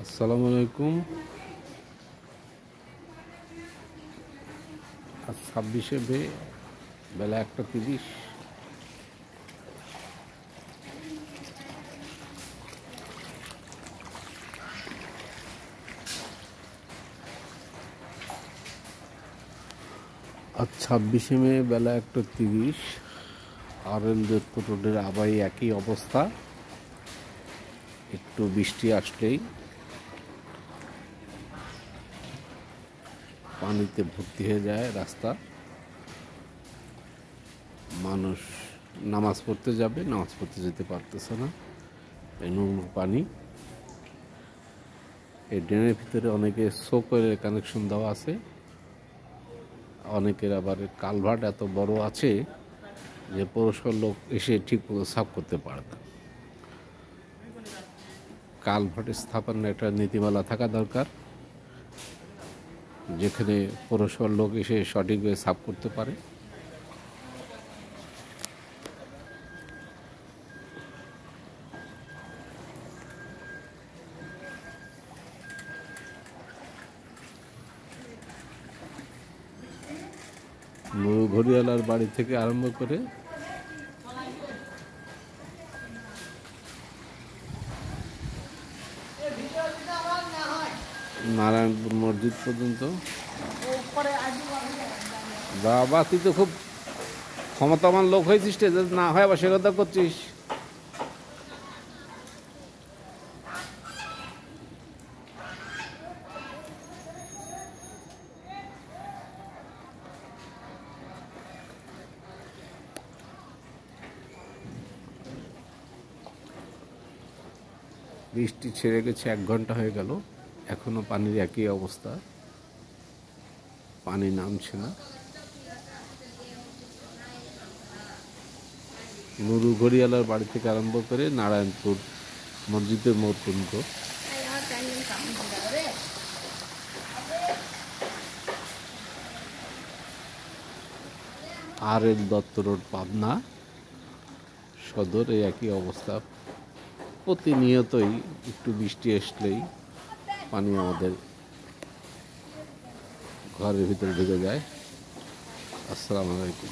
আসসালামু আলাইকুম। আজ 26শে মে বেলা 1:30। আজ 26শে মে বেলা 1:30 RL যোধপুর রোডের আবাই একই অবস্থা। একটু বৃষ্টি আসলেই পানিতে ভর্তি হয়ে যায় রাস্তা। মানুষ নামাজ পড়তে যাবে, নামাজ পড়তে যেতে পারতেছে না, এই নোংরা পানি। এই ড্রেনের ভিতরে অনেকে সোকের কানেকশন দেওয়া আছে, অনেকের আবার কালভার্ট এত বড় আছে যে পৌরসভার লোক এসে ঠিক মতো সাফ করতে পারে না। কালভার্ট স্থাপনের একটা নীতিমালা থাকা দরকার, যেখানে পৌরসভার লোক এসে সঠিকভাবে সাফ করতে পারে। ঘড়িয়ালার বাড়ি থেকে আরম্ভ করে নারায়ণপুর মসজিদ পর্যন্ত। বাবা, তুই তো খুব ক্ষমতাবান লোক হয়েছিস, না হয় আবার সে কথা করছিস। বৃষ্টি ছেড়ে গেছে, 1 ঘন্টা হয়ে গেল, এখনো পানির একই অবস্থা, পানি নামছে না। নুরু ঘড়িয়ালার বাড়ি থেকে আরম্ভ করে নারায়ণপুর মসজিদের মোড় পর্যন্ত। RL দত্ত রোড, পাবনা সদর, এই একই অবস্থা। প্রতিনিয়তই একটু বৃষ্টি আসলেই পানি আমাদের ঘরের ভিতরে ঢুকে যায়। আসসালামু আলাইকুম।